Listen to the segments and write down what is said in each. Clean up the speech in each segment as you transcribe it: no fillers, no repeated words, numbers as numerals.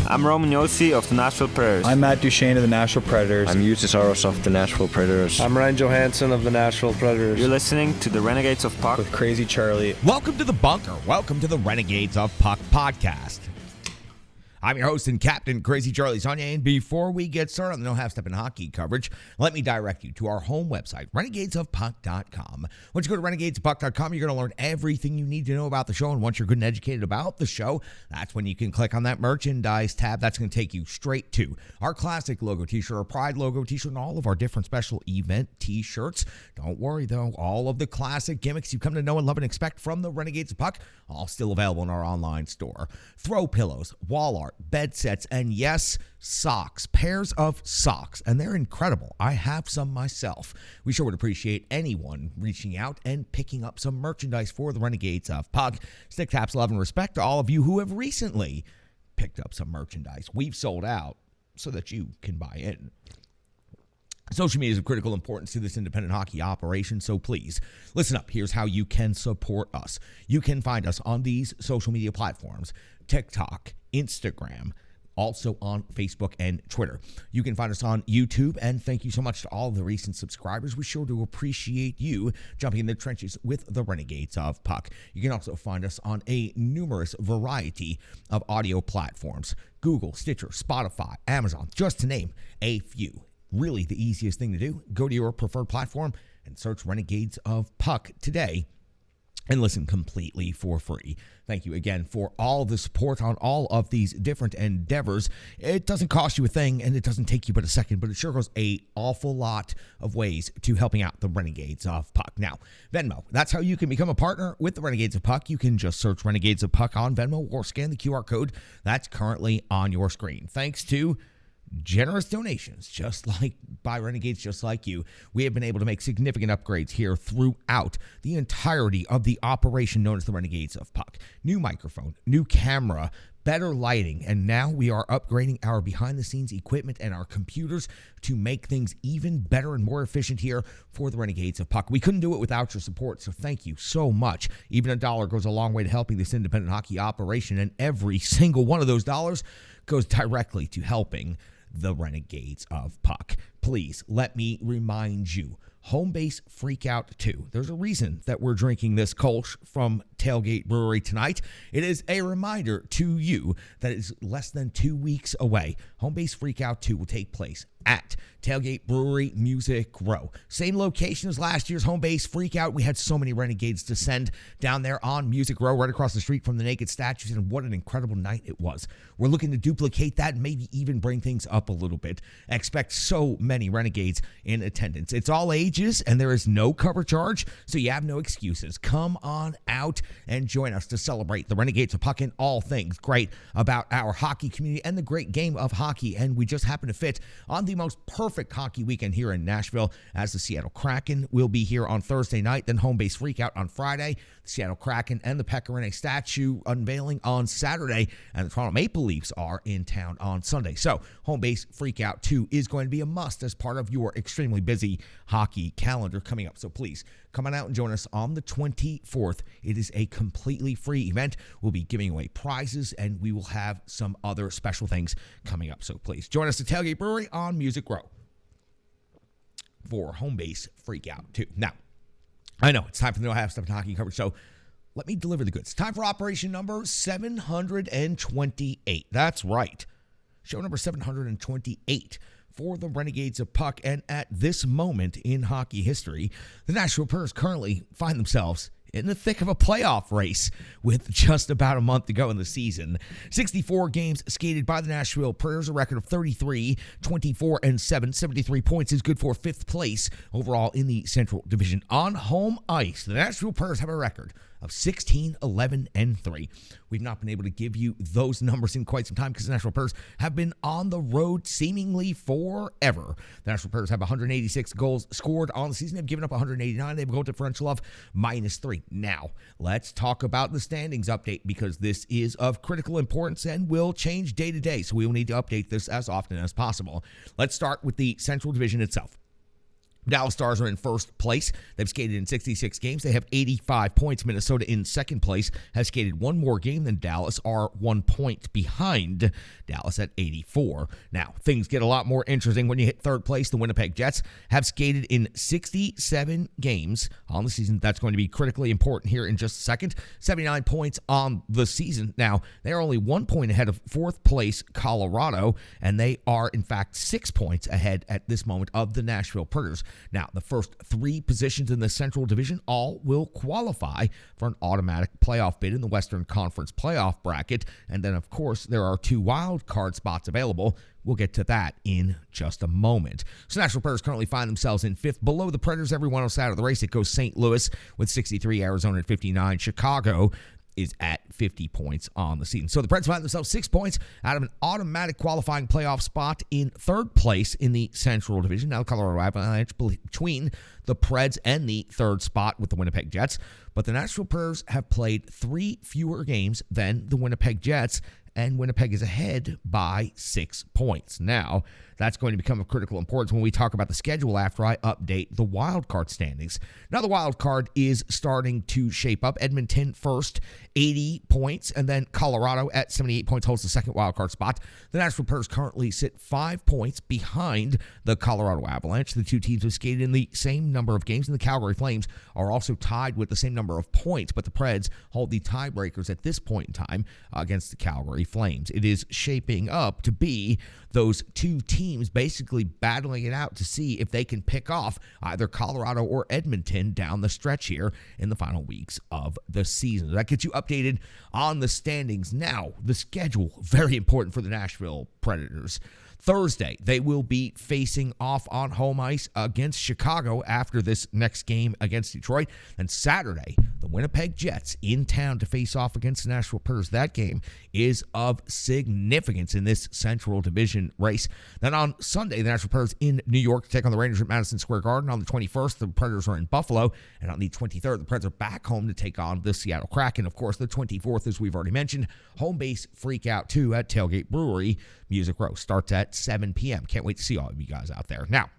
I'm Roman Yossi of the Nashville Predators. I'm Matt Duchesne of the Nashville Predators. I'm Justus Aros of the Nashville Predators. I'm Ryan Johansson of the Nashville Predators. You're listening to the Renegades of Puck with Crazy Charlie. Welcome to the bunker. Welcome to the Renegades of Puck podcast. I'm your host and captain, Crazy Charlie Saunier, and before we get started on the No Half Step in Hockey coverage, let me direct you to our home website, renegadesofpuck.com. Once you go to renegadesofpuck.com, you're going to learn everything you need to know about the show, and once you're good and educated about the show, that's when you can click on that merchandise tab. That's going to take you straight to our classic logo t-shirt, our Pride logo t-shirt, and all of our different special event t-shirts. Don't worry, though, all of the classic gimmicks you've come to know and love and expect from the Renegades of Puck, all still available in our online store. Throw pillows, wall art, bed sets, and yes, socks, pairs of socks, and they're incredible. I have some myself. We sure would appreciate anyone reaching out and picking up some merchandise for the Renegades of Puck. Stick taps, love, and respect to all of you who have recently picked up some merchandise. We've sold out so that you can buy in. Social media is of critical importance to this independent hockey operation, so please listen up. Here's how you can support us. You can find us on these social media platforms: TikTok, Instagram, also on Facebook and Twitter. You can find us on YouTube, and thank you so much to all the recent subscribers. We sure do appreciate you jumping in the trenches with the Renegades of Puck. You can also find us on a numerous variety of audio platforms: Google, Stitcher, Spotify, Amazon, just to name a few. Really, the easiest thing to do, go to your preferred platform and search Renegades of Puck today and listen completely for free. Thank you again for all the support on all of these different endeavors. It doesn't cost you a thing, and it doesn't take you but a second, but it sure goes an awful lot of ways to helping out the Renegades of Puck. Now, Venmo, that's how you can become a partner with the Renegades of Puck. You can just search Renegades of Puck on Venmo or scan the QR code that's currently on your screen. Thanks to generous donations, just like by Renegades, just like you, we have been able to make significant upgrades here throughout the entirety of the operation known as the Renegades of Puck. New microphone, new camera, better lighting, and now we are upgrading our behind-the-scenes equipment and our computers to make things even better and more efficient here for the Renegades of Puck. We couldn't do it without your support, so thank you so much. Even $1 goes a long way to helping this independent hockey operation, and every single one of those dollars goes directly to helping the Renegades of Puck. Please let me remind you, Home Base Freakout 2. There's a reason that we're drinking this Kolsch from Tailgate Brewery tonight. It is a reminder to you that it's less than 2 weeks away. Home Base Freakout 2 will take place at Tailgate Brewery Music Row. Same location as last year's Home Base Freakout. We had so many Renegades descend down there on Music Row, right across the street from the Naked Statues, and what an incredible night it was. We're looking to duplicate that, maybe even bring things up a little bit. Expect so many Renegades in attendance. It's all ages, and there is no cover charge, so you have no excuses. Come on out and join us to celebrate the Renegades of Puck and all things great about our hockey community and the great game of hockey. And we just happen to fit on the most perfect hockey weekend here in Nashville, as the Seattle Kraken will be here on Thursday night, then Home Base Freakout on Friday, the Seattle Kraken and the Pekka Rinne statue unveiling on Saturday, and the Toronto Maple Leafs are in town on Sunday. So Home Base Freakout 2 is going to be a must as part of your extremely busy hockey calendar coming up. So please come on out and join us on the 24th. It is a completely free event. We'll be giving away prizes, and we will have some other special things coming up. So please join us at Tailgate Brewery on Music Row for Home Base Freakout 2. Now, I know it's time for the No Half Step in Hockey coverage, so let me deliver the goods. Time for operation number 728. That's right. Show number 728 for the Renegades of Puck. And at this moment in hockey history, the Nashville Predators currently find themselves in the thick of a playoff race with just about a month to go in the season. 64 games skated by the Nashville Predators, a record of 33, 24, and 7. 73 points is good for fifth place overall in the Central Division. On home ice, the Nashville Predators have a record of 16, 11, and 3. We've not been able to give you those numbers in quite some time because the Nashville Predators have been on the road seemingly forever. The Nashville Predators have 186 goals scored on the season. They've given up 189. They have a goal differential of -3. Now, let's talk about the standings update because this is of critical importance and will change day to day, so we will need to update this as often as possible. Let's start with the Central Division itself. Dallas Stars are in first place. They've skated in 66 games. They have 85 points. Minnesota in second place has skated one more game than Dallas, are 1 point behind Dallas at 84. Now, things get a lot more interesting when you hit third place. The Winnipeg Jets have skated in 67 games on the season. That's going to be critically important here in just a second. 79 points on the season. Now, they are only 1 point ahead of fourth place Colorado, and they are, in fact, 6 points ahead at this moment of the Nashville Predators. Now, the first three positions in the Central Division all will qualify for an automatic playoff bid in the Western Conference playoff bracket. And then, of course, there are 2 wild card spots available. We'll get to that in just a moment. So Nashville Predators currently find themselves in fifth. Below the Predators, everyone else out of the race. It goes St. Louis with 63, Arizona at 59, Chicago is at 50 points on the season. So the Preds find themselves 6 points out of an automatic qualifying playoff spot in third place in the Central Division. Now the Colorado Avalanche between the Preds and the third spot with the Winnipeg Jets. But the Nashville Predators have played 3 fewer games than the Winnipeg Jets, and Winnipeg is ahead by 6 points. Now, that's going to become of critical importance when we talk about the schedule after I update the wild card standings. Now, the wild card is starting to shape up. Edmonton first, 80 points, and then Colorado at 78 points holds the second wild card spot. The Nashville Predators currently sit 5 points behind the Colorado Avalanche. The two teams have skated in the same number of games, and the Calgary Flames are also tied with the same number of points, but the Preds hold the tiebreakers at this point in time against the Calgary Flames. It is shaping up to be those two teams basically battling it out to see if they can pick off either Colorado or Edmonton down the stretch here in the final weeks of the season. That gets you updated on the standings. Now, the schedule, very important for the Nashville Predators. Thursday, they will be facing off on home ice against Chicago after this next game against Detroit. And Saturday, the Winnipeg Jets in town to face off against the Nashville Predators. That game is of significance in this Central Division race. Then on Sunday, the Nashville Predators in New York to take on the Rangers at Madison Square Garden. On the 21st, the Predators are in Buffalo. And on the 23rd, the Preds are back home to take on the Seattle Kraken. Of course, the 24th, as we've already mentioned, home base freak out 2 at Tailgate Brewery. Music Row starts at 7 p.m. Can't wait to see all of you guys out there. Now,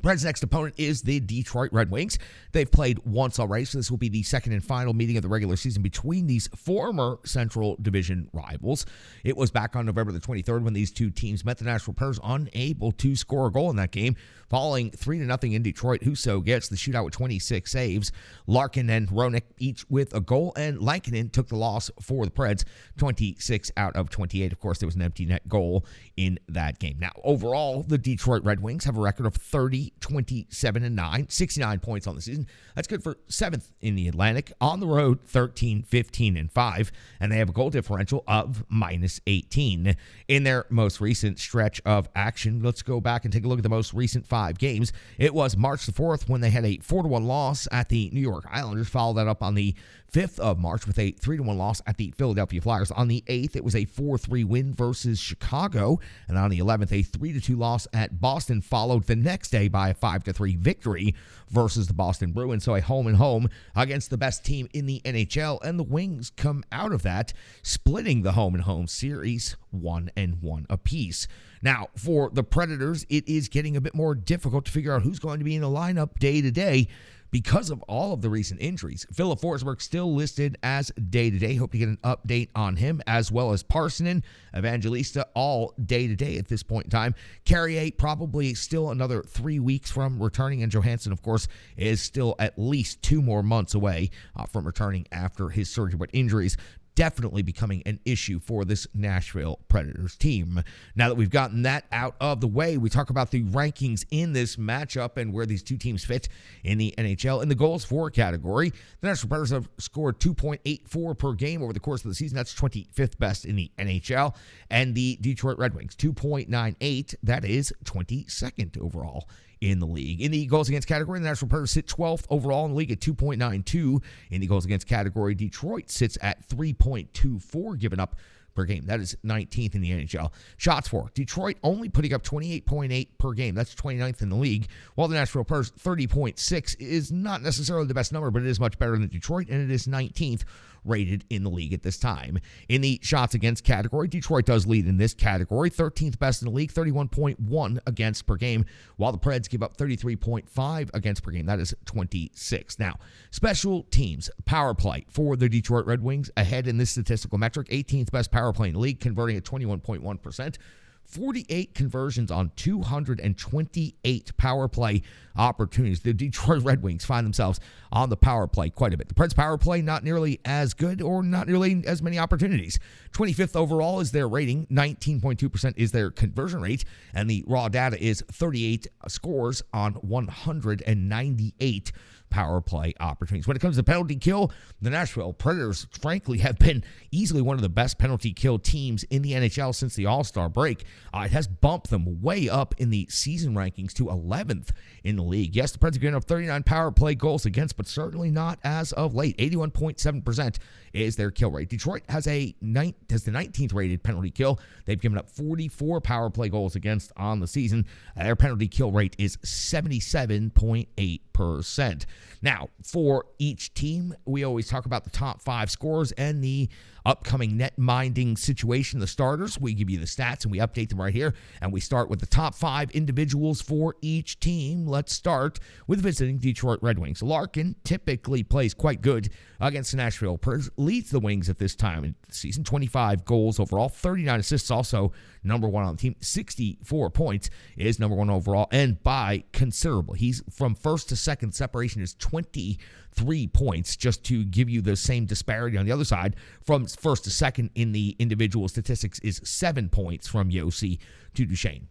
Preds' next opponent is the Detroit Red Wings. They've played once already, so this will be the second and final meeting of the regular season between these former Central Division rivals. It was back on November the 23rd when these two teams met. The Nashville Predators unable to score a goal in that game, falling 3-0 in Detroit. Husso gets the shootout with 26 saves. Larkin and Roenick each with a goal, and Lankinen took the loss for the Preds, 26 out of 28. Of course, there was an empty net goal in that game. Now, overall, the Detroit Red Wings have a record of 30-27-9, 69 points on the season. That's good for 7th in the Atlantic. On the road, 13-15-5, and they have a goal differential of -18. In their most recent stretch of action, let's go back and take a look at the most recent 5 games. It was March the 4th when they had a 4-1 loss at the New York Islanders. Followed that up on the 5th of March with a 3-1 loss at the Philadelphia Flyers. On the 8th, it was a 4-3 win versus Chicago. And on the 11th, a 3-2 loss at Boston, followed the next day by a 5-3 victory versus the Boston Bruins. So a home-and-home against the best team in the NHL. And the Wings come out of that, splitting the home-and-home series 1-1 apiece. Now, for the Predators, it is getting a bit more difficult to figure out who's going to be in the lineup day-to-day because of all of the recent injuries. Philip Forsberg still listed as day-to-day. Hope to get an update on him, as well as Parsonen, Evangelista, all day-to-day at this point in time. Carrier probably still another 3 weeks from returning, and Johansson, of course, is still at least 2 more months away from returning after his surgery. But injuries definitely becoming an issue for this Nashville Predators team. Now that we've gotten that out of the way, we talk about the rankings in this matchup and where these two teams fit in the NHL. In the goals for category, the Nashville Predators have scored 2.84 per game over the course of the season. That's 25th best in the NHL. And the Detroit Red Wings, 2.98. That is 22nd overall in the league. In the goals against category, the Nashville Predators sit 12th overall in the league at 2.92. In the goals against category, Detroit sits at 3.24, giving up per game. That is 19th in the NHL. Shots for Detroit only putting up 28.8 per game. That's 29th in the league. While the Nashville Predators 30.6 is not necessarily the best number, but it is much better than Detroit, and it is 19th rated in the league at this time. In the shots against category, Detroit does lead in this category, 13th best in the league, 31.1 against per game, while the Preds give up 33.5 against per game. That is 26. Now, special teams, power play for the Detroit Red Wings ahead in this statistical metric, 18th best power play in the league, converting at 21.1%. 48 conversions on 228 power play opportunities. The Detroit Red Wings find themselves on the power play quite a bit. The Preds power play not nearly as good or not nearly as many opportunities. 25th overall is their rating. 19.2% is their conversion rate. And the raw data is 38 scores on 198 power play opportunities. When it comes to penalty kill, the Nashville Predators, frankly, have been easily one of the best penalty kill teams in the NHL since the All-Star break. It has bumped them way up in the season rankings to 11th in the league. Yes, the Preds have given up 39 power play goals against, but certainly not as of late. 81.7% is their kill rate. Detroit has the 19th rated penalty kill. They've given up 44 power play goals against on the season. Their penalty kill rate is 77.8%. Now, for each team, we always talk about the top 5 scorers and the upcoming net minding situation, the starters. We give you the stats and we update them right here. And we start with the top 5 individuals for each team. Let's start with visiting Detroit Red Wings. Larkin typically plays quite good against the Nashville Predators, leads the Wings at this time in the season. 25 goals overall, 39 assists, also number 1 on the team. 64 points is number 1 overall, and by considerable. He's from first to second separation is 23 points, just to give you the same disparity on the other side. From first to second in the individual statistics is 7 points from Yossi to Duchesne.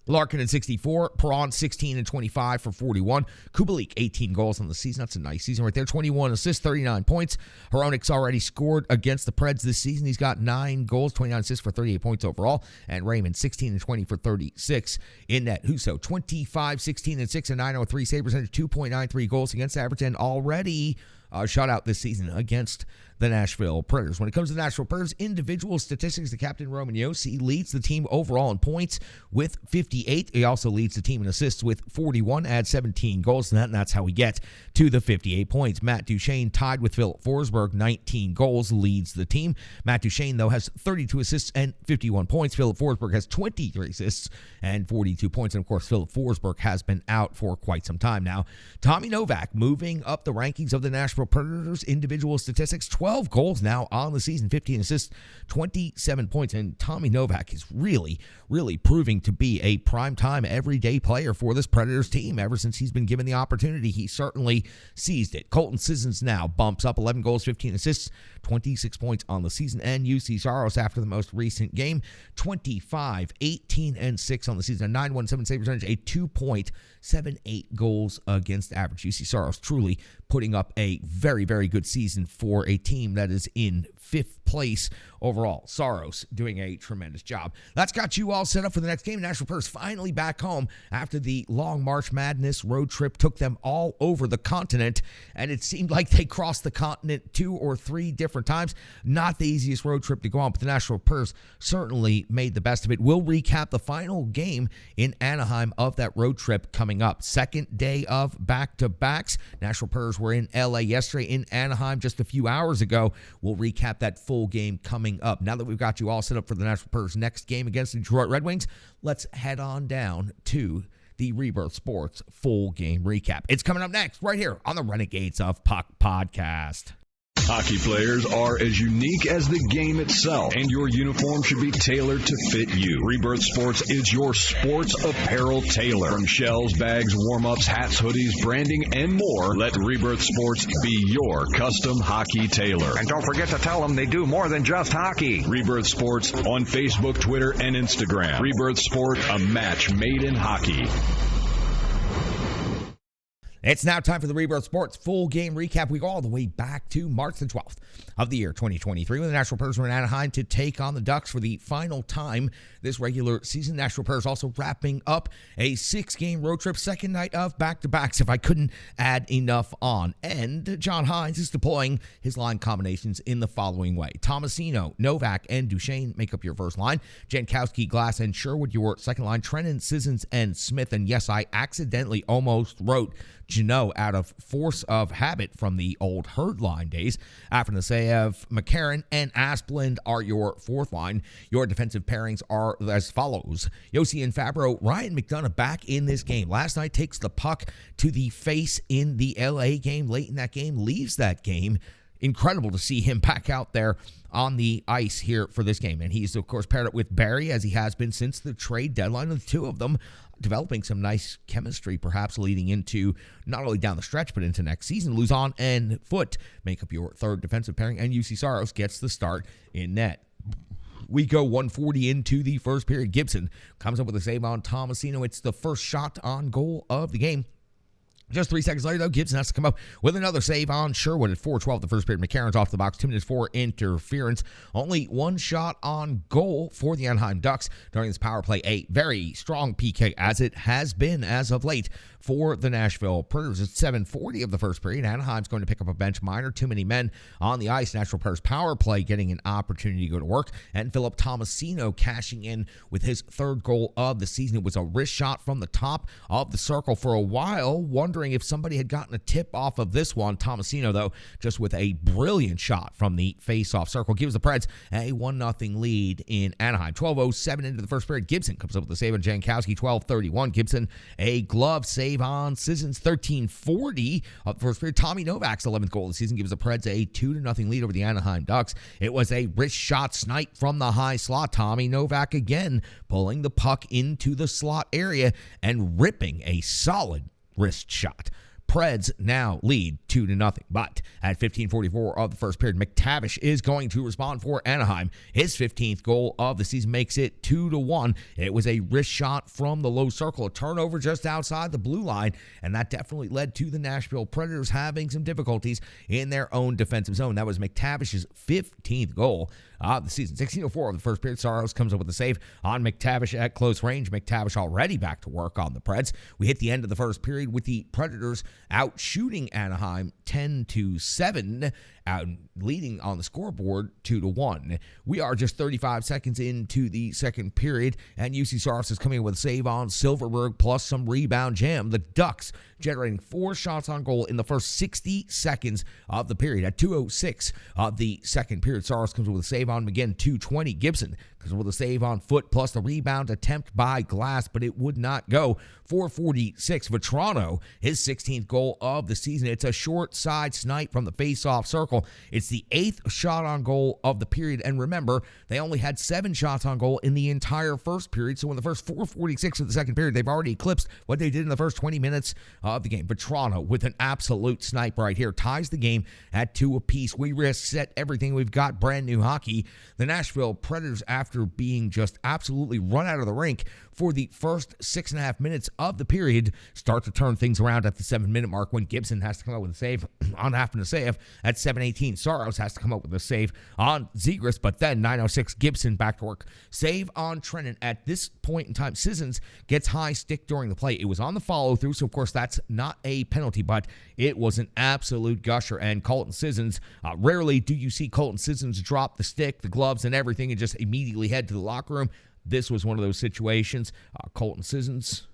Larkin at 64, Perron 16 and 25 for 41. Kubalik 18 goals on the season. That's a nice season right there. 21 assists, 39 points. Hronik's already scored against the Preds this season. He's got 9 goals, 29 assists for 38 points overall. And Raymond 16 and 20 for 36 in net. Husso 25, 16 and 6 and 903 save percentage, 2.93 goals against average, and already shutout this season against the Nashville Predators. When it comes to the Nashville Predators, individual statistics, the captain Roman Josi leads the team overall in points with 58. He also leads the team in assists with 41, adds 17 goals, and that's how we get to the 58 points. Matt Duchesne tied with Philip Forsberg, 19 goals, leads the team. Matt Duchesne, though, has 32 assists and 51 points. Philip Forsberg has 23 assists and 42 points, and of course, Philip Forsberg has been out for quite some time now. Tommy Novak moving up the rankings of the Nashville Predators, individual statistics, 12 goals now on the season, 15 assists, 27 points. And Tommy Novak is really proving to be a primetime, everyday player for this Predators team. Ever since he's been given the opportunity, he certainly seized it. Colton Sissons now bumps up 11 goals, 15 assists, 26 points on the season. And UC Saros, after the most recent game, 25, 18, and 6 on the season, a 917 save percentage, a 2.78 goals against average. UC Saros truly putting up a very good season for a team that is in 5th place overall. Saros doing a tremendous job. That's got you all set up for the next game. Nashville Predators finally back home after the long March Madness road trip took them all over the continent, and it seemed like they crossed the continent 2 or 3 different times. Not the easiest road trip to go on, but the Nashville Predators certainly made the best of it. We'll recap the final game in Anaheim of that road trip coming up. Second day of back-to-backs. Nashville Predators were in LA yesterday, in Anaheim just a few hours ago. We'll recap that full game coming up. Now that we've got you all set up for the Nashville Predators' next game against the Detroit Red Wings, let's head on down to the Rebirth Sports full game recap. It's coming up next right here on the Renegades of Puck podcast. Hockey players are as unique as the game itself, and your uniform should be tailored to fit you. Rebirth Sports is your sports apparel tailor. From shells, bags, warm-ups, hats, hoodies, branding, and more, let Rebirth Sports be your custom hockey tailor. And don't forget to tell them they do more than just hockey. Rebirth Sports on Facebook, Twitter, and Instagram. Rebirth Sport, a match made in hockey. It's now time for the Rebirth Sports full game recap. We go all the way back to March the 12th of the year 2023 when the Nashville Predators were in Anaheim to take on the Ducks for the final time this regular season. Nashville Predators also wrapping up a 6-game road trip, second night of back-to-backs, if I couldn't add enough on. And John Hines is deploying his line combinations in the following way. Tomasino, Novak, and Duchesne make up your first line. Jankowski, Glass, and Sherwood your second line. Trennan, Sissons, and Smith. And yes, I accidentally almost wrote Janot out of force of habit from the old Herd line days. Afanasyev, McCarron, and Asplund are your fourth line. Your defensive pairings are as follows. Yossi and Fabro, Ryan McDonough back in this game. Last night takes the puck to the face in the LA game. Late in that game, leaves that game. Incredible to see him back out there on the ice here for this game. And he's, of course, paired up with Barry, as he has been since the trade deadline. And the two of them developing some nice chemistry, perhaps leading into not only down the stretch, but into next season. Luzon and Foote make up your third defensive pairing, and UC Saros gets the start in net. We go 140 into the first period. Gibson comes up with a save on Tomasino. It's the first shot on goal of the game. Just 3 seconds later, though, Gibson has to come up with another save on Sherwood at 4:12 the first period. McCarron's off the box, 2 minutes for interference. Only one shot on goal for the Anaheim Ducks during this power play. A very strong PK, as it has been as of late for the Nashville Predators. At 7:40 of the first period, Anaheim's going to pick up a bench minor. Too many men on the ice. Nashville Predators power play getting an opportunity to go to work. And Philip Tomasino cashing in with his third goal of the season. It was a wrist shot from the top of the circle for a while. Wondering if somebody had gotten a tip off of this one. Tomasino, though, just with a brilliant shot from the face-off circle, gives the Preds a 1-0 lead in Anaheim. 12:07 into the first period. Gibson comes up with a save on Jankowski. 12:31. Gibson, a glove save on Sissons. 13:40 of the first period. Tommy Novak's 11th goal of the season gives the Preds a 2-0 lead over the Anaheim Ducks. It was a wrist shot snipe from the high slot. Tommy Novak again pulling the puck into the slot area and ripping a solid wrist shot. Preds now lead 2-0. But at 15:44 of the first period, McTavish is going to respond for Anaheim. His 15th goal of the season makes it 2-1. It was a wrist shot from the low circle, a turnover just outside the blue line, and that definitely led to the Nashville Predators having some difficulties in their own defensive zone. That was McTavish's 15th goal of the season. 16:04 of the first period, Saros comes up with a save on McTavish at close range. McTavish already back to work on the Preds. We hit the end of the first period with the Predators out shooting Anaheim 10-7, out leading on the scoreboard 2-1. We are just 35 seconds into the second period, and UC Saros is coming in with a save on Silverberg plus some rebound jam. The Ducks generating 4 shots on goal in the first 60 seconds of the period. At 2:06 of the second period, Saros comes with a save on McGinn. 2:20, Gibson comes with a save on Foote plus the rebound attempt by Glass, but it would not go. 4:46, Vetrano, his 16th goal of the season. It's a short side snipe from the face-off circle. It's the 8th shot on goal of the period, and remember, they only had 7 shots on goal in the entire first period, so in the first 4:46 of the second period, they've already eclipsed what they did in the first 20 minutes of the game. Vetrano, with an absolute snipe right here, ties the game at 2 apiece. We reset everything. We've got brand new hockey. The Nashville Predators, after being just absolutely run out of the rink for the first 6.5 minutes of the period, start to turn things around at the 7-minute mark when Gibson has to come up with a save on Afanasyev. At 7:18, Saros has to come up with a save on Zegras, but then 9:06, Gibson back to work. Save on Trennan. At this point in time, Sissons gets high stick during the play. It was on the follow-through, so of course that's not a penalty, but it was an absolute gusher. And Colton Sissons, rarely do you see Colton Sissons drop the stick, the gloves, and everything and just immediately head to the locker room. This was one of those situations. Colton Sissons,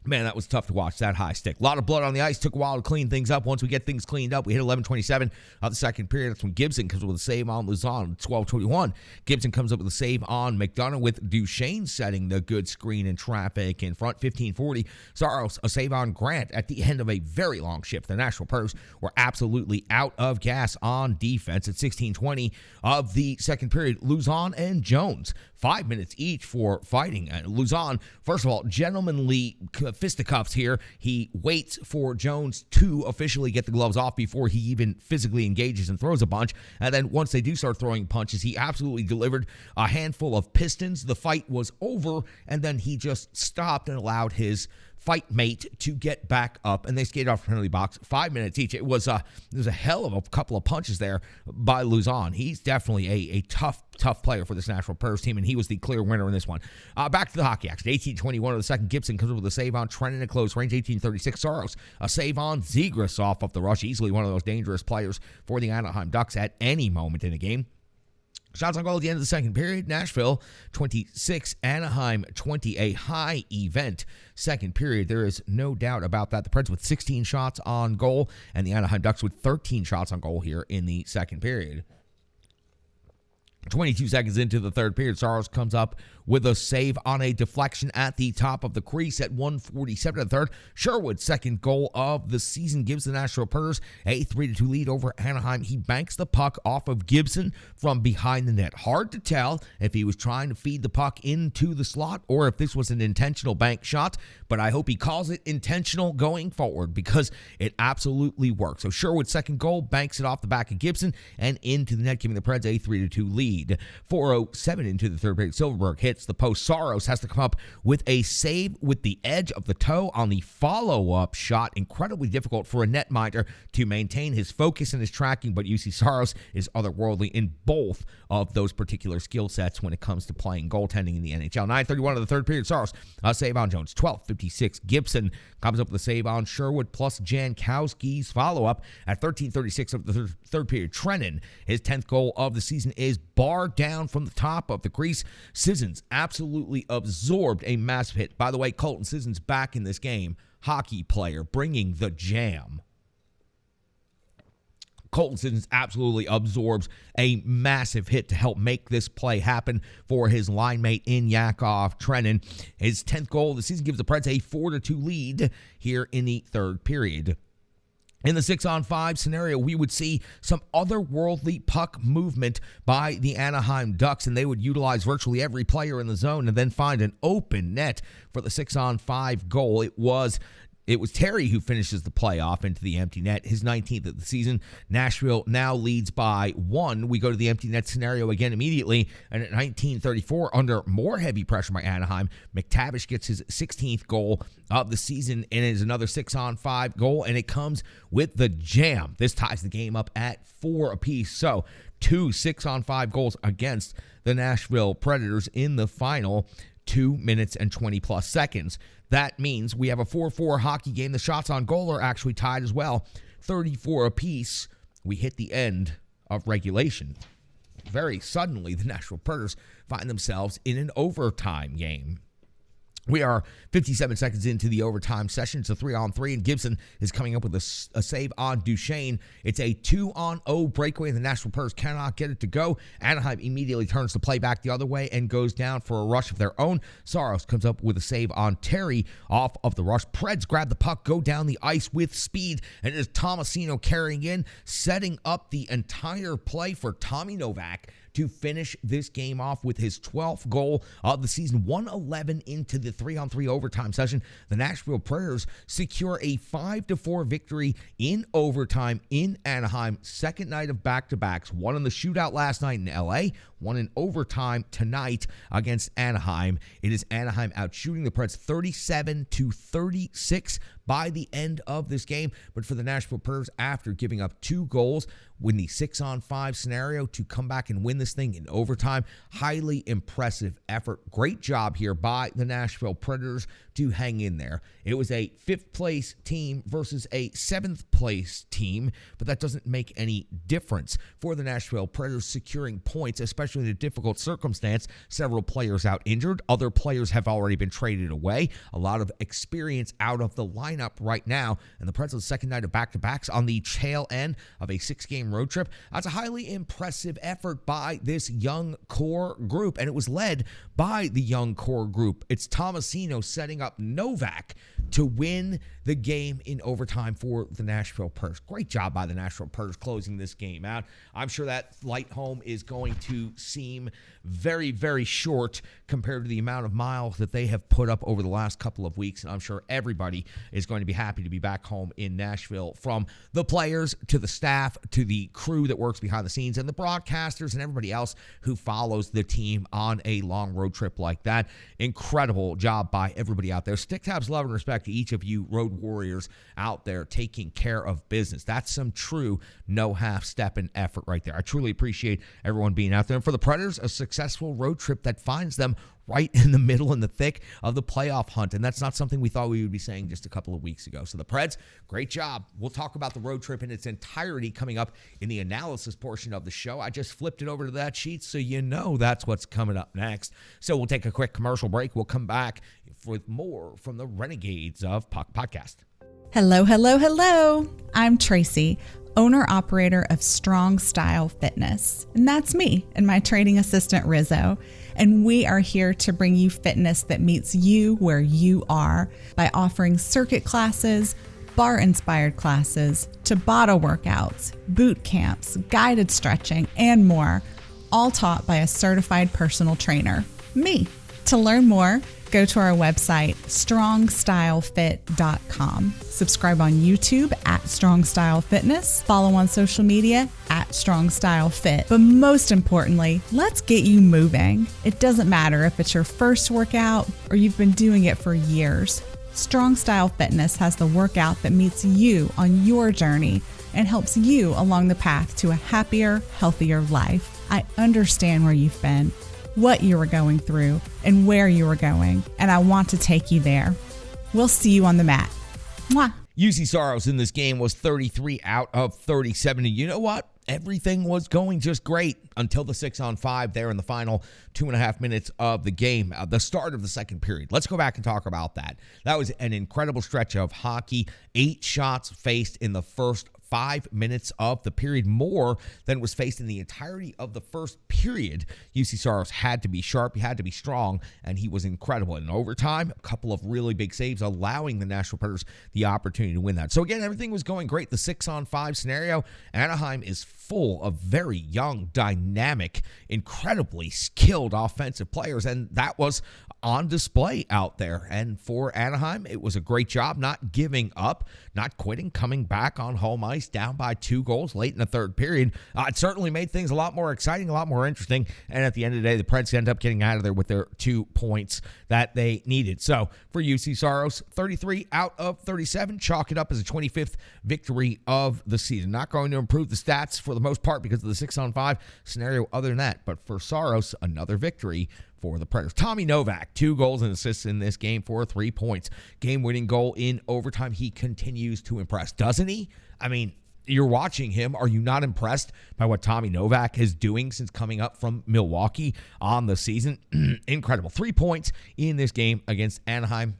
man, that was tough to watch, that high stick. A lot of blood on the ice. Took a while to clean things up. Once we get things cleaned up, we hit 11:27 of the second period. That's when Gibson comes with a save on Luzon. 12:21. Gibson comes up with a save on McDonough, with Duchesne setting the good screen in traffic in front. 15:40. Saros, a save on Grant at the end of a very long shift. The Nashville Predators were absolutely out of gas on defense. At 16:20 of the second period, Luzon and Jones, 5 minutes each for fighting. Luzon, first of all, gentlemanly fisticuffs here. He waits for Jones to officially get the gloves off before he even physically engages and throws a punch. And then once they do start throwing punches, he absolutely delivered a handful of pistons. The fight was over, and then he just stopped and allowed his fight mate to get back up, and they skated off the penalty box 5 minutes each. It was a hell of a couple of punches there by Luzon. He's definitely a tough player for this Nashville Predators team, and he was the clear winner in this one. Back to the hockey action. 18:21 of the second, Gibson comes up with a save on Trennan at close range. 18:36, Saros, a save on Zegras off of the rush. Easily one of those dangerous players for the Anaheim Ducks at any moment in a game. Shots on goal at the end of the second period. Nashville 26, Anaheim 20. A high event second period. There is no doubt about that. The Preds with 16 shots on goal, and the Anaheim Ducks with 13 shots on goal here in the second period. 22 seconds into the third period, Saros comes up with a save on a deflection at the top of the crease at 1:47 of the third. Sherwood's second goal of the season gives the Nashville Predators a 3-2 lead over Anaheim. He banks the puck off of Gibson from behind the net. Hard to tell if he was trying to feed the puck into the slot or if this was an intentional bank shot, but I hope he calls it intentional going forward because it absolutely works. So Sherwood's second goal banks it off the back of Gibson and into the net, giving the Preds a 3-2 lead. 4:07 into the third period, Silverberg hits the post. Saros has to come up with a save with the edge of the toe on the follow-up shot. Incredibly difficult for a netminder to maintain his focus and his tracking, but you see Saros is otherworldly in both of those particular skill sets when it comes to playing goaltending in the NHL. 9:31 of the third period, Saros, a save on Jones. 12:56, Gibson comes up with a save on Sherwood plus Jankowski's follow-up at 13:36 of the third period. Trennan, his 10th goal of the season, is barred down from the top of the crease. Sissons absolutely absorbed a massive hit. By the way, Colton Sissons back in this game. Hockey player, bringing the jam. Colton Sissons absolutely absorbs a massive hit to help make this play happen for his line mate in Yakov Trennan. His 10th goal of the season gives the Preds a 4-2 lead here in the third period. In the 6-on-5 scenario, we would see some otherworldly puck movement by the Anaheim Ducks, and they would utilize virtually every player in the zone and then find an open net for the 6-on-5 goal. It was Terry who finishes the play off into the empty net, his 19th of the season. Nashville now leads by 1. We go to the empty net scenario again immediately, and at 19:34, under more heavy pressure by Anaheim, McTavish gets his 16th goal of the season, and it is another 6-on-5 goal, and it comes with the jam. This ties the game up at 4 apiece, so 2 6-on-5 goals against the Nashville Predators in the final 2 minutes and 20-plus seconds. That means we have a 4-4 hockey game. The shots on goal are actually tied as well, 34 apiece. We hit the end of regulation. Very suddenly, the Nashville Predators find themselves in an overtime game. We are 57 seconds into the overtime session. It's a 3-on-3, and Gibson is coming up with a save on Duchesne. It's a 2-on-0 breakaway, and the Nashville Predators cannot get it to go. Anaheim immediately turns the play back the other way and goes down for a rush of their own. Saros comes up with a save on Terry off of the rush. Preds grab the puck, go down the ice with speed, and it is Tomasino carrying in, setting up the entire play for Tommy Novak to finish this game off with his 12th goal of the season. 1:11 into the 3-on-3 overtime session, the Nashville Predators secure a 5-4 victory in overtime in Anaheim. Second night of back-to-backs. One in the shootout last night in LA, one in overtime tonight against Anaheim. It is Anaheim out shooting the Preds 37-36 by the end of this game. But for the Nashville Predators, after giving up 2 goals in the 6-on-5 scenario, to come back and win this thing in overtime, highly impressive effort. Great job here by the Nashville Predators to hang in there. It was a 5th place team versus a 7th place team, but that doesn't make any difference for the Nashville Predators securing points, especially in a difficult circumstance. Several players out injured. Other players have already been traded away. A lot of experience out of the lineup right now, and the Preds on the second night of back-to-backs on the tail end of a 6-game road trip. That's a highly impressive effort by this young core group, and it was led by the young core group. It's Tomasino setting up Novak to win the game in overtime for the Nashville Predators. Great job by the Nashville Predators closing this game out. I'm sure that flight home is going to seem very, very short compared to the amount of miles that they have put up over the last couple of weeks, and I'm sure everybody is going to be happy to be back home in Nashville, from the players to the staff to the crew that works behind the scenes and the broadcasters and everybody everybody else who follows the team on a long road trip like that. Incredible job by everybody out there. Stick tabs, love, and respect to each of you road warriors out there taking care of business. That's some true no half-stepping effort right there. I truly appreciate everyone being out there. And for the Predators, a successful road trip that finds them right in the middle, in the thick of the playoff hunt. And that's not something we thought we would be saying just a couple of weeks ago. So the Preds, great job. We'll talk about the road trip in its entirety coming up in the analysis portion of the show. I just flipped it over to that sheet so you know that's what's coming up next. So we'll take a quick commercial break. We'll come back with more from the Renegades of Puck podcast. Hello, hello, hello. I'm Tracy, owner-operator of Strong Style Fitness. And that's me and my training assistant, Rizzo. And we are here to bring you fitness that meets you where you are by offering circuit classes, bar-inspired classes, Tabata workouts, boot camps, guided stretching, and more, all taught by a certified personal trainer, me. To learn more, go to our website, strongstylefit.com. Subscribe on YouTube at Strong Style Fitness. Follow on social media at Strong Style Fit. But most importantly, let's get you moving. It doesn't matter if it's your first workout or you've been doing it for years. Strong Style Fitness has the workout that meets you on your journey and helps you along the path to a happier, healthier life. I understand where you've been, what you were going through, and where you were going, and I want to take you there. We'll see you on the mat. Mwah. UC Saros in this game was 33 out of 37. And you know what? Everything was going just great until the 6-on-5 there in the final 2.5 minutes of the game, the start of the second period. Let's go back and talk about that. That was an incredible stretch of hockey. 8 shots faced in the first 5 minutes of the period, more than was faced in the entirety of the first period. UC Saros had to be sharp, he had to be strong, and he was incredible. In overtime, a couple of really big saves, allowing the Nashville Predators the opportunity to win that. So again, everything was going great. The 6-on-5 scenario, Anaheim is full of very young, dynamic, incredibly skilled offensive players, and that was on display out there. And for Anaheim, it was a great job not giving up, not quitting, coming back on home ice down by 2 goals late in the third period. It certainly made things a lot more exciting, a lot more interesting. And at the end of the day, the Preds end up getting out of there with their 2 points that they needed. So for UC Saros, 33 out of 37, chalk it up as a 25th victory of the season. Not going to improve the stats for the most part because of the 6-on-5 scenario other than that. But for Saros, another victory for the Predators. Tommy Novak, 2 goals and assists in this game for 3 points. Game-winning goal in overtime. He continues to impress, doesn't he? I mean, you're watching him. Are you not impressed by what Tommy Novak is doing since coming up from Milwaukee on the season? Incredible. 3 points in this game against Anaheim.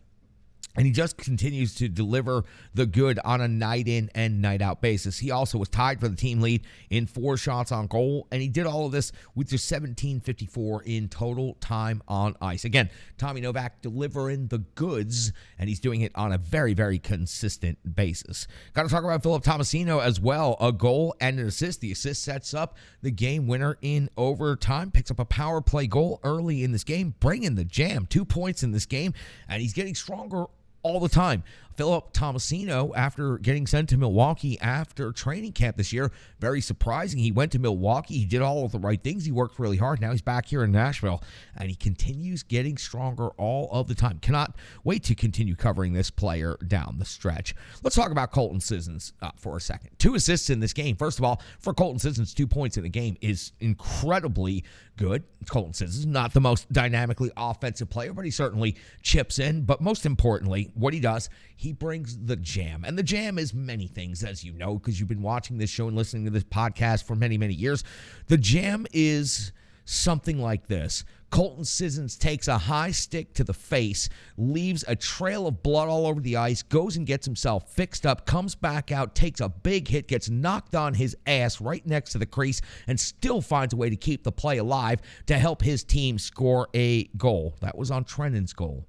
And he just continues to deliver the good on a night-in and night-out basis. He also was tied for the team lead in 4 shots on goal, and he did all of this with just 17:54 in total time on ice. Again, Tommy Novak delivering the goods, and he's doing it on a very, very consistent basis. Got to talk about Philip Tomasino as well. A goal and an assist. The assist sets up the game winner in overtime, picks up a power play goal early in this game, bringing the jam. 2 points in this game, and he's getting stronger all the time. Philip Tomasino, after getting sent to Milwaukee after training camp this year, very surprising. He went to Milwaukee. He did all of the right things. He worked really hard. Now he's back here in Nashville, and he continues getting stronger all of the time. Cannot wait to continue covering this player down the stretch. Let's talk about Colton Sissons for a second. 2 assists in this game. First of all, for Colton Sissons, 2 points in the game is incredibly good. Colton Sissons, not the most dynamically offensive player, but he certainly chips in. But most importantly, what he does, he brings the jam. And the jam is many things, as you know, because you've been watching this show and listening to this podcast for many, many years. The jam is something like this. Colton Sissons takes a high stick to the face, leaves a trail of blood all over the ice, goes and gets himself fixed up, comes back out, takes a big hit, gets knocked on his ass right next to the crease, and still finds a way to keep the play alive to help his team score a goal. That was on Trennan's goal.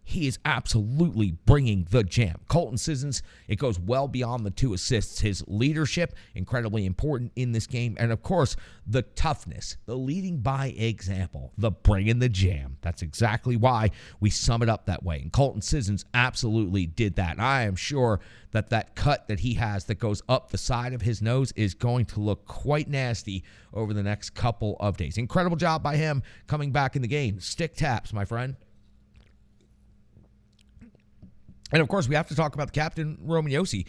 he is absolutely bringing the jam. Colton Sissons, it goes well beyond the 2 assists. His leadership, incredibly important in this game. And, of course, the toughness, the leading by example, the bringing the jam. That's exactly why we sum it up that way. And Colton Sissons absolutely did that. And I am sure that that cut that he has that goes up the side of his nose is going to look quite nasty over the next couple of days. Incredible job by him coming back in the game. Stick taps, my friend. And, of course, we have to talk about the captain, Roman Josi.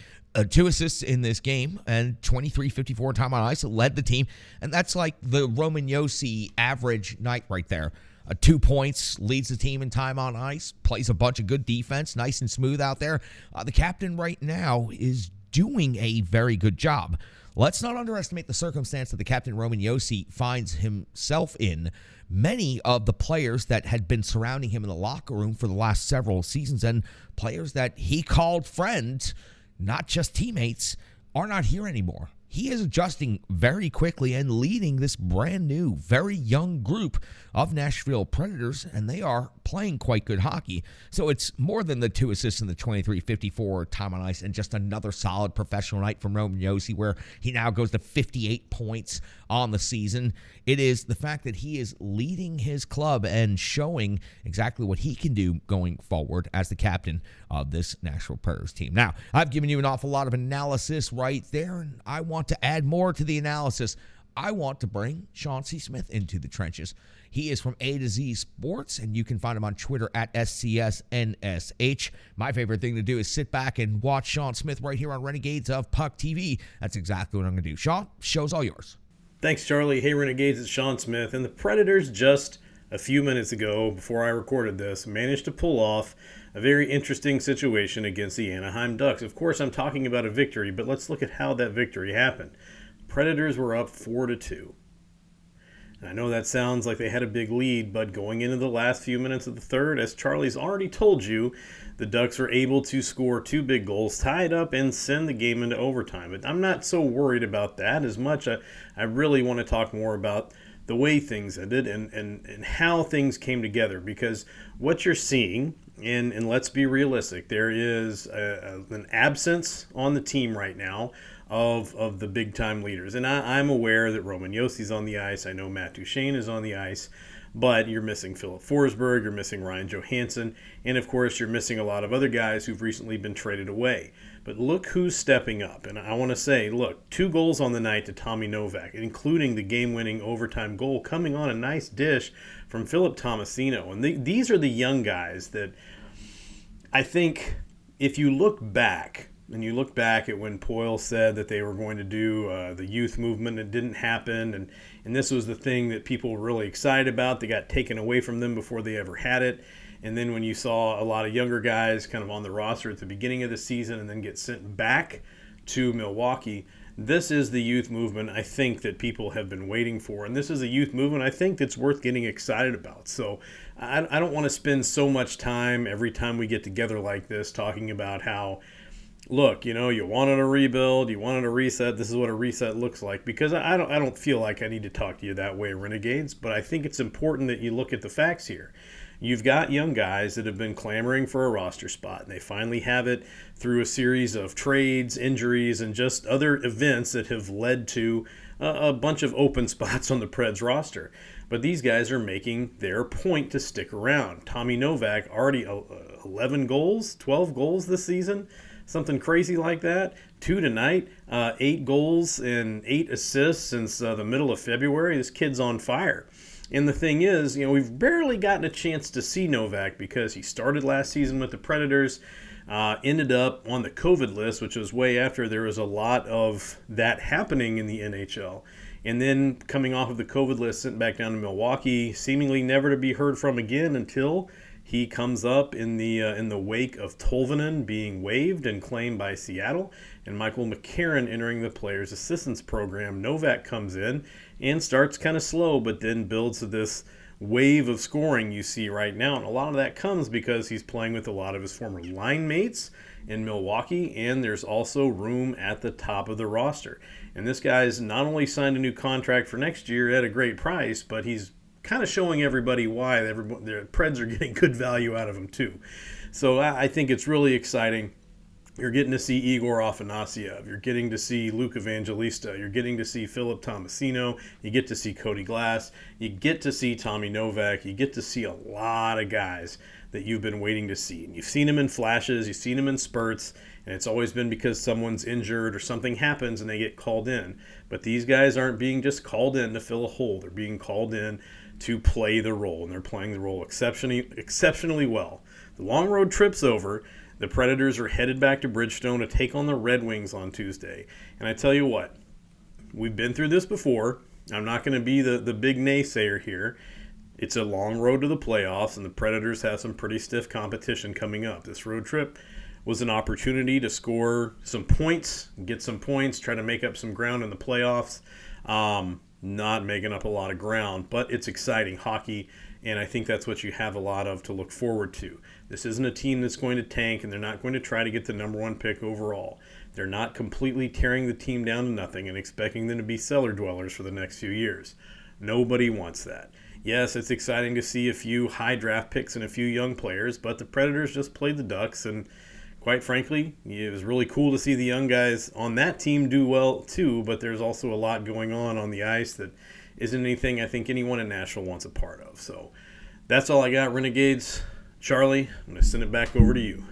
2 assists in this game and 23-54 time on ice. Led the team. And that's like the Roman Josi average night right there. 2 points, leads the team in time on ice, plays a bunch of good defense, nice and smooth out there. The captain right now is doing a very good job. Let's not underestimate the circumstance that the captain, Roman Josi, finds himself in. Many of the players that had been surrounding him in the locker room for the last several seasons and players that he called friends, not just teammates, are not here anymore. He is adjusting very quickly and leading this brand new, very young group of Nashville Predators, and they are playing quite good hockey. So it's more than the 2 assists in the 23-54 time on ice and just another solid professional night from Roman Josi where he now goes to 58 points on the season. It is the fact that he is leading his club and showing exactly what he can do going forward as the captain of this Nashville Predators team. Now, I've given you an awful lot of analysis right there, and I want to add more to the analysis. I want to bring Sean C. Smith into the trenches. He is from A to Z Sports, and you can find him on Twitter at SCSNSH. My favorite thing to do is sit back and watch Sean Smith right here on Renegades of Puck TV. That's exactly what I'm going to do. Sean, show's all yours. Thanks, Charlie. Hey, Renegades, it's Sean Smith. And the Predators just a few minutes ago, before I recorded this, managed to pull off a very interesting situation against the Anaheim Ducks. Of course, I'm talking about a victory, but let's look at how that victory happened. Predators were up 4-2. And I know that sounds like they had a big lead, but going into the last few minutes of the third, as Charlie's already told you, the Ducks were able to score 2 big goals, tie it up, and send the game into overtime. But I'm not so worried about that as much. I really want to talk more about the way things ended and how things came together. Because what you're seeing, and let's be realistic, there is an absence on the team right now of the big-time leaders. And I'm aware that Roman Josi's on the ice. I know Matt Duchene is on the ice. But you're missing Philip Forsberg, you're missing Ryan Johansson, and of course you're missing a lot of other guys who've recently been traded away. But look who's stepping up. And I want to say, look, 2 goals on the night to Tommy Novak, including the game-winning overtime goal coming on a nice dish from Philip Tomasino. And these are the young guys that I think if you look back, and you look back at when Poyle said that they were going to do the youth movement, it didn't happen, and this was the thing that people were really excited about. They got taken away from them before they ever had it. And then when you saw a lot of younger guys kind of on the roster at the beginning of the season and then get sent back to Milwaukee, this is the youth movement I think that people have been waiting for. And this is a youth movement I think that's worth getting excited about. So I don't want to spend so much time every time we get together like this talking about how, look, you wanted a rebuild, you wanted a reset, this is what a reset looks like. Because I don't feel like I need to talk to you that way, Renegades, but I think it's important that you look at the facts here. You've got young guys that have been clamoring for a roster spot, and they finally have it through a series of trades, injuries, and just other events that have led to a bunch of open spots on the Preds roster. But these guys are making their point to stick around. Tommy Novak already 11 goals, 12 goals this season, something crazy like that. 2 tonight, 8 goals and 8 assists since the middle of February. This kid's on fire. And the thing is, we've barely gotten a chance to see Novak because he started last season with the Predators, ended up on the COVID list, which was way after there was a lot of that happening in the NHL. And then coming off of the COVID list, sent back down to Milwaukee, seemingly never to be heard from again until he comes up in the wake of Tolvanen being waived and claimed by Seattle, and Michael McCarron entering the Players Assistance Program. Novak comes in and starts kind of slow, but then builds to this wave of scoring you see right now. And a lot of that comes because he's playing with a lot of his former line mates in Milwaukee, and there's also room at the top of the roster. And this guy's not only signed a new contract for next year at a great price, but he's kind of showing everybody why the Preds are getting good value out of him too. So I think it's really exciting. You're getting to see Igor Afanasyev. You're getting to see Luke Evangelista. You're getting to see Philip Tomasino. You get to see Cody Glass. You get to see Tommy Novak. You get to see a lot of guys that you've been waiting to see. And you've seen them in flashes. You've seen them in spurts. And it's always been because someone's injured or something happens and they get called in. But these guys aren't being just called in to fill a hole. They're being called in to play the role. And they're playing the role exceptionally well. The long road trip's over. The Predators are headed back to Bridgestone to take on the Red Wings on Tuesday. And I tell you what, we've been through this before. I'm not going to be the big naysayer here. It's a long road to the playoffs, and the Predators have some pretty stiff competition coming up. This road trip was an opportunity to score some points, get some points, try to make up some ground in the playoffs. Not making up a lot of ground, but it's exciting hockey, and I think that's what you have a lot of to look forward to. This isn't a team that's going to tank, and they're not going to try to get the number one pick overall. They're not completely tearing the team down to nothing and expecting them to be cellar dwellers for the next few years. Nobody wants that. Yes, it's exciting to see a few high draft picks and a few young players, but the Predators just played the Ducks, and quite frankly, it was really cool to see the young guys on that team do well too, but there's also a lot going on the ice that isn't anything I think anyone in Nashville wants a part of. So that's all I got, Renegades. Charlie, I'm going to send it back over to you.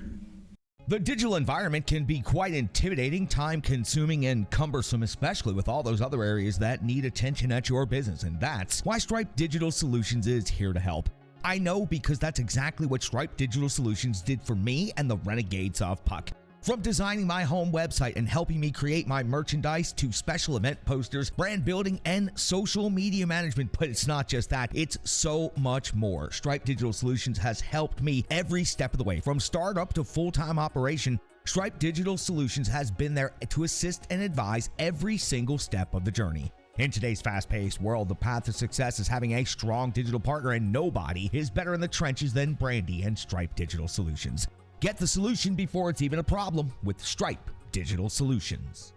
The digital environment can be quite intimidating, time-consuming, and cumbersome, especially with all those other areas that need attention at your business, and that's why Stripe Digital Solutions is here to help. I know because that's exactly what Stripe Digital Solutions did for me and the Renegades of Puck. From designing my home website and helping me create my merchandise to special event posters, brand building, and social media management. But it's not just that, it's so much more. Stripe Digital Solutions has helped me every step of the way. From startup to full-time operation, Stripe Digital Solutions has been there to assist and advise every single step of the journey. In today's fast-paced world, the path to success is having a strong digital partner, and nobody is better in the trenches than Brandy and Stripe Digital Solutions. Get the solution before it's even a problem with Stripe Digital Solutions.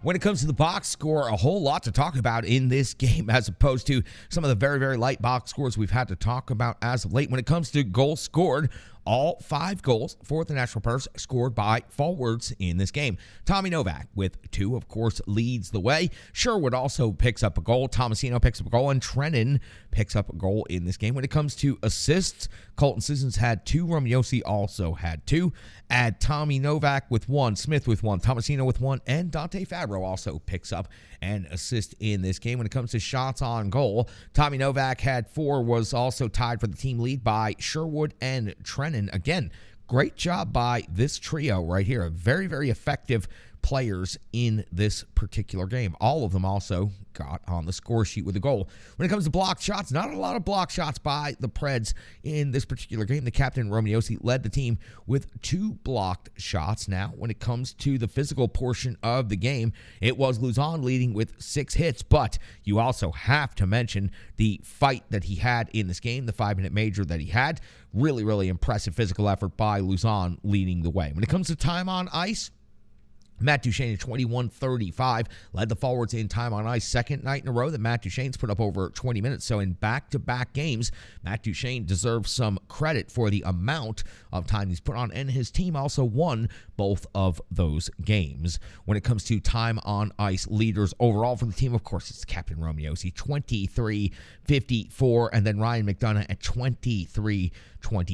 When it comes to the box score, a whole lot to talk about in this game as opposed to some of the very, very light box scores we've had to talk about as of late. When it comes to goals scored, all 5 goals for the Nashville Predators scored by forwards in this game. Tommy Novak with 2, of course, leads the way. Sherwood also picks up a goal. Tomasino picks up a goal, and Trennan picks up a goal in this game. When it comes to assists, Colton Sissons had 2. Romiosi also had 2. Add Tommy Novak with 1, Smith with 1, Tomasino with 1, and Dante Fabro also picks up an assist in this game. When it comes to shots on goal, Tommy Novak had 4, was also tied for the team lead by Sherwood and Trennan. Again, great job by this trio right here. Very, very effective players in this particular game. All of them also got on the score sheet with a goal. When it comes to blocked shots, not a lot of blocked shots by the Preds in this particular game. The captain, Romiosi, led the team with 2 blocked shots. Now, when it comes to the physical portion of the game, it was Luzon leading with 6 hits, but you also have to mention the fight that he had in this game, the 5-minute major that he had. Really, really impressive physical effort by Luzon leading the way. When it comes to time on ice, Matt Duchene at 21:35 led the forwards in time on ice. Second night in a row that Matt Duchene's put up over 20 minutes. So in back-to-back games, Matt Duchene deserves some credit for the amount of time he's put on, and his team also won both of those games. When it comes to time on ice leaders overall for the team, of course, it's Captain Romiosi, 23-54, and then Ryan McDonough at 23-20.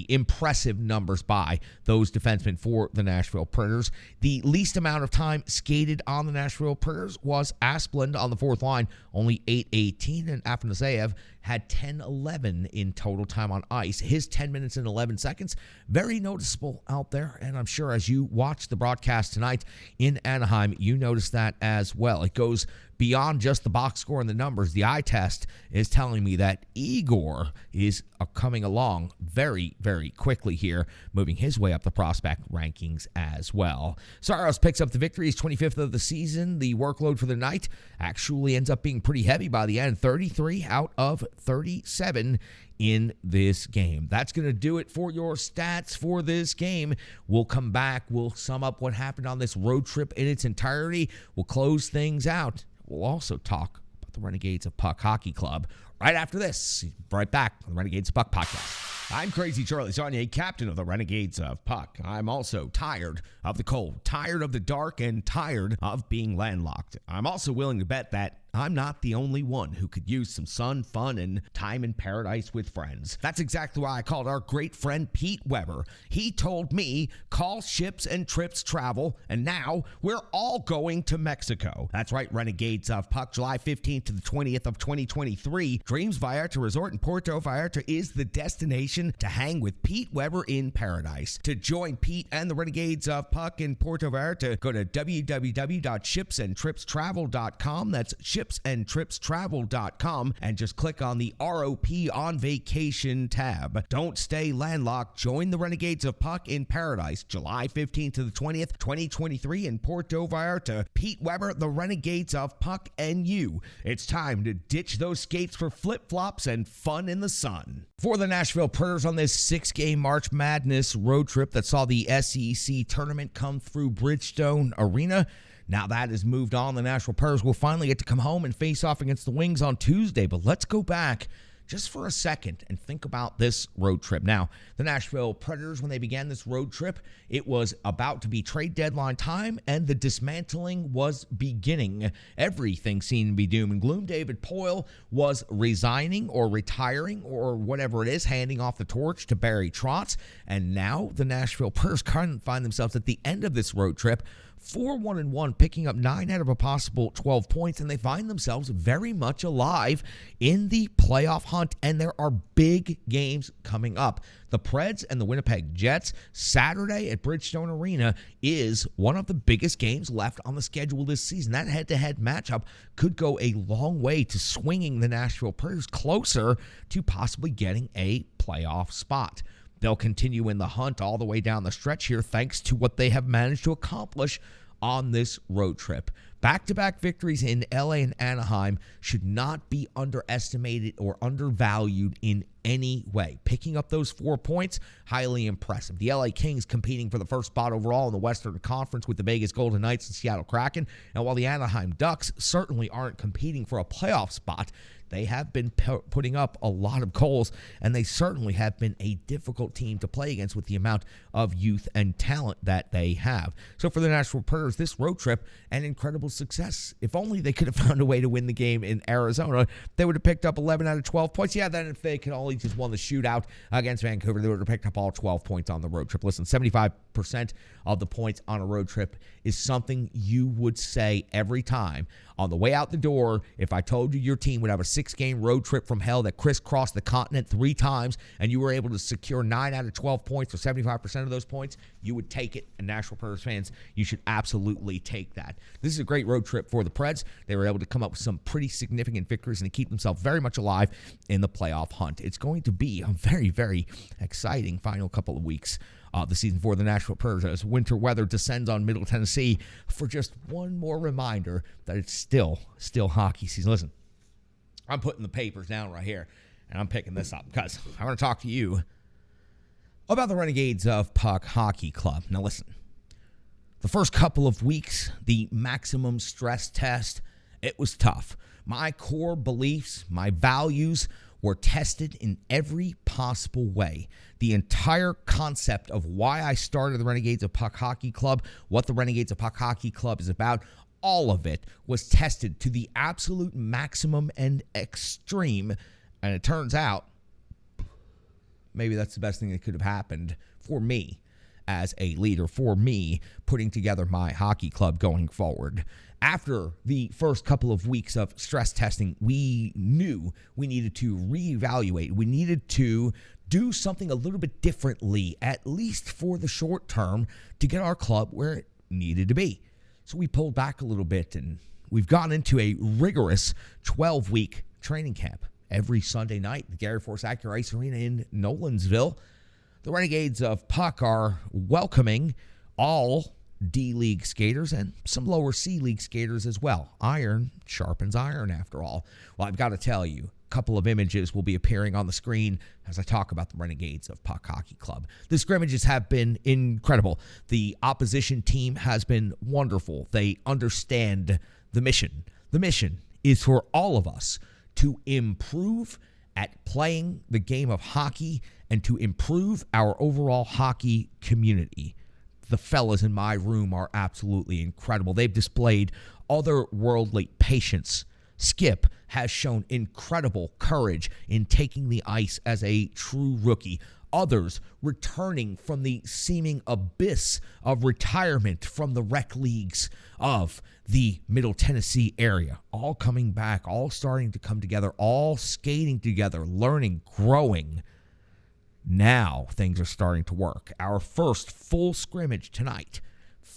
Impressive numbers by those defensemen for the Nashville Predators. The least amount of time skated on the Nashville Predators was Asplund on the 4th line, only 8:18, and Afanasyev had 10:11 in total time on ice. His 10 minutes and 11 seconds, very noticeable out there, and I'm sure as you watch the broadcast tonight in Anaheim, you notice that as well. It goes beyond just the box score and the numbers. The eye test is telling me that Igor is coming along very, very quickly here, moving his way up the prospect rankings as well. Saros picks up the victory. He's 25th of the season. The workload for the night actually ends up being pretty heavy by the end, 33 out of 37 in this game. That's going to do it for your stats for this game. We'll come back. We'll sum up what happened on this road trip in its entirety. We'll close things out. We'll also talk about the Renegades of Puck Hockey Club right after this. Right back on the Renegades of Puck podcast. I'm Crazy Charlie Saunier, captain of the Renegades of Puck. I'm also tired of the cold, tired of the dark, and tired of being landlocked. I'm also willing to bet that I'm not the only one who could use some sun, fun, and time in paradise with friends. That's exactly why I called our great friend Pete Weber. He told me, call Ships and Trips Travel, and now we're all going to Mexico. That's right, Renegades of Puck, July 15th to the 20th of 2023. Dreams Vallarta Resort in Puerto Vallarta is the destination to hang with Pete Weber in paradise. To join Pete and the Renegades of Puck in Puerto Vallarta, go to www.shipsandtripstravel.com. That's shipsandtripstravel.com, and just click on the ROP on vacation tab. Don't stay landlocked. Join the Renegades of Puck in paradise, July 15th to the 20th, 2023 in Puerto Vallarta. Pete Weber, the Renegades of Puck, and you. It's time to ditch those skates for flip-flops and fun in the sun. For the Nashville Predators on this 6-game March Madness road trip that saw the SEC tournament come through Bridgestone Arena, now that has moved on. The Nashville Predators will finally get to come home and face off against the Wings on Tuesday. But let's go back just for a second and think about this road trip. Now, the Nashville Predators, when they began this road trip, it was about to be trade deadline time, and the dismantling was beginning. Everything seemed to be doom and gloom. David Poile was resigning or retiring or whatever it is, handing off the torch to Barry Trotz. And now the Nashville Predators kind of find themselves at the end of this road trip, 4-1-1, picking up 9 out of a possible 12 points, and they find themselves very much alive in the playoff hunt, and there are big games coming up. The Preds and the Winnipeg Jets, Saturday at Bridgestone Arena, is one of the biggest games left on the schedule this season. That head-to-head matchup could go a long way to swinging the Nashville Predators closer to possibly getting a playoff spot. They'll continue in the hunt all the way down the stretch here thanks to what they have managed to accomplish on this road trip. Back-to-back victories in LA and Anaheim should not be underestimated or undervalued in any way. Picking up those 4 points, highly impressive. The LA Kings competing for the first spot overall in the Western Conference with the Vegas Golden Knights and Seattle Kraken. And while the Anaheim Ducks certainly aren't competing for a playoff spot, they have been putting up a lot of goals, and they certainly have been a difficult team to play against with the amount of youth and talent that they have. So for the Nashville Predators, this road trip, an incredible success. If only they could have found a way to win the game in Arizona, they would have picked up 11 out of 12 points. Yeah, then if they could only just won the shootout against Vancouver, they would have picked up all 12 points on the road trip. Listen, 75% of the points on a road trip is something you would say every time. On the way out the door, if I told you your team would have a 6-game road trip from hell that crisscrossed the continent 3 times and you were able to secure 9 out of 12 points or 75% of those points, you would take it. And Nashville Predators fans, you should absolutely take that. This is a great road trip for the Preds. They were able to come up with some pretty significant victories and to keep themselves very much alive in the playoff hunt. It's going to be a very, very exciting final couple of weeks the season for the Nashville Predators as winter weather descends on Middle Tennessee for just one more reminder that it's still hockey season. Listen, I'm putting the papers down right here, and I'm picking this up because I want to talk to you about the Renegades of Puck Hockey Club. Now listen, the first couple of weeks, the maximum stress test, it was tough. My core beliefs, my values were tested in every possible way. The entire concept of why I started the Renegades of Puck Hockey Club, what the Renegades of Puck Hockey Club is about, all of it was tested to the absolute maximum and extreme. And it turns out, maybe that's the best thing that could have happened for me as a leader, for me putting together my hockey club going forward. After the first couple of weeks of stress testing, we knew we needed to reevaluate. We needed to do something a little bit differently, at least for the short term, to get our club where it needed to be. So we pulled back a little bit, and we've gone into a rigorous 12-week training camp every Sunday night at the Gary Force Acura Ice Arena in Nolensville. The Renegades of Puck are welcoming all D-League skaters and some lower C-League skaters as well. Iron sharpens iron, after all. Well, I've got to tell you, a couple of images will be appearing on the screen as I talk about the Renegades of Puck Hockey Club. The scrimmages have been incredible. The opposition team has been wonderful. They understand the mission. The mission is for all of us to improve at playing the game of hockey and to improve our overall hockey community. The fellas in my room are absolutely incredible. They've displayed otherworldly patience. Skip has shown incredible courage in taking the ice as a true rookie. Others returning from the seeming abyss of retirement from the rec leagues of the Middle Tennessee area. All coming back, all starting to come together, all skating together, learning, growing. Now things are starting to work. Our first full scrimmage tonight,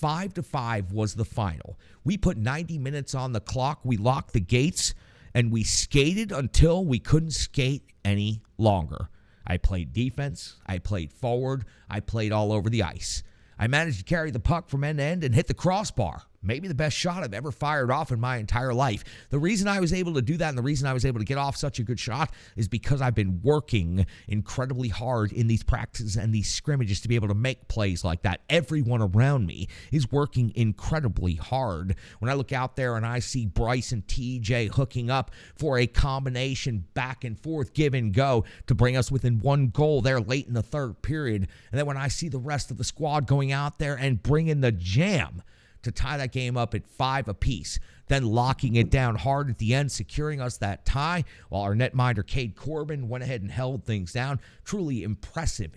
5-5 was the final. We put 90 minutes on the clock. We locked the gates, and we skated until we couldn't skate any longer. I played defense. I played forward. I played all over the ice. I managed to carry the puck from end to end and hit the crossbar. Maybe the best shot I've ever fired off in my entire life. The reason I was able to do that and the reason I was able to get off such a good shot is because I've been working incredibly hard in these practices and these scrimmages to be able to make plays like that. Everyone around me is working incredibly hard. When I look out there and I see Bryce and TJ hooking up for a combination back and forth give and go to bring us within one goal there late in the third period, and then when I see the rest of the squad going out there and bringing the jam to tie that game up at 5 apiece, then locking it down hard at the end, securing us that tie, while our netminder Cade Corbin went ahead and held things down. Truly impressive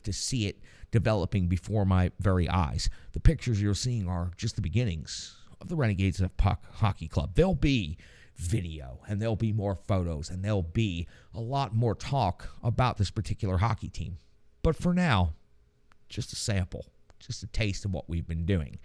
to see it developing before my very eyes. The pictures you're seeing are just the beginnings of the Renegades of Puck Hockey Club. There'll be video, and there'll be more photos, and there'll be a lot more talk about this particular hockey team. But for now, just a sample, just a taste of what we've been doing.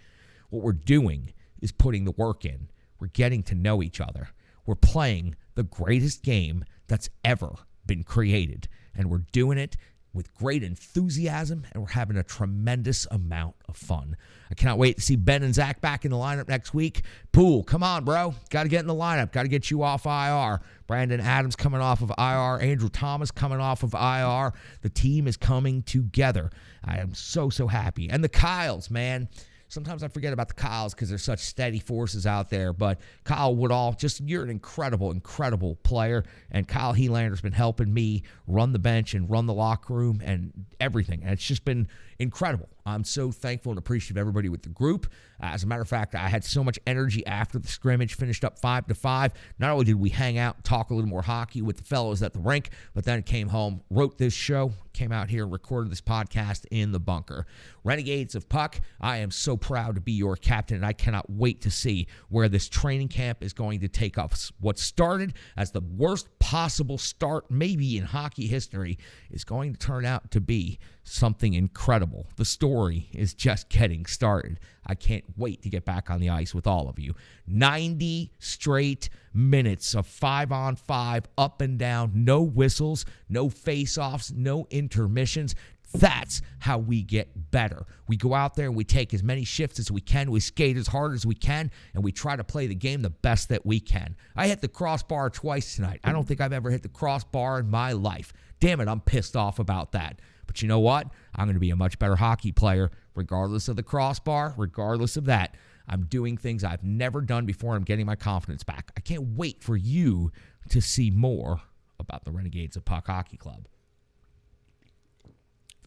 What we're doing is putting the work in. We're getting to know each other. We're playing the greatest game that's ever been created. And we're doing it with great enthusiasm, and we're having a tremendous amount of fun. I cannot wait to see Ben and Zach back in the lineup next week. Poole, come on, bro. Got to get in the lineup. Got to get you off IR. Brandon Adams coming off of IR. Andrew Thomas coming off of IR. The team is coming together. I am so happy. And the Kyles, man. Sometimes I forget about the Kyles because they're such steady forces out there. But Kyle Woodall, you're an incredible player. And Kyle Helander's been helping me run the bench and run the locker room and everything. And it's just been incredible. I'm so thankful and appreciative of everybody with the group. As a matter of fact, I had so much energy after the scrimmage, finished up 5-5. Not only did we hang out and talk a little more hockey with the fellows at the rink, but then came home, wrote this show, came out here and recorded this podcast in the bunker. Renegades of Puck, I am so proud to be your captain, and I cannot wait to see where this training camp is going to take us. What started as the worst possible start maybe in hockey history is going to turn out to be something incredible. The story is just getting started. I can't wait to get back on the ice with all of you. 90 straight minutes of 5-on-5, up and down, no whistles, no face-offs, no intermissions. That's how we get better. We go out there and we take as many shifts as we can. We skate as hard as we can, and we try to play the game the best that we can. I hit the crossbar twice tonight. I don't think I've ever hit the crossbar in my life. Damn it, I'm pissed off about that. But you know what? I'm going to be a much better hockey player, regardless of the crossbar, regardless of that. I'm doing things I've never done before. I'm getting my confidence back. I can't wait for you to see more about the Renegades of Puck Hockey Club.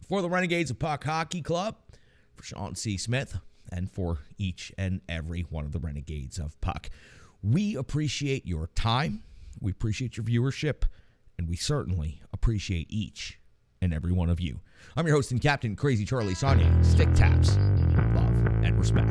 For the Renegades of Puck Hockey Club, for Sean C. Smith, and for each and every one of the Renegades of Puck, we appreciate your time, we appreciate your viewership, and we certainly appreciate each and every one of you. I'm your host and captain, Crazy Charlie Saunier. Stick taps, love, and respect.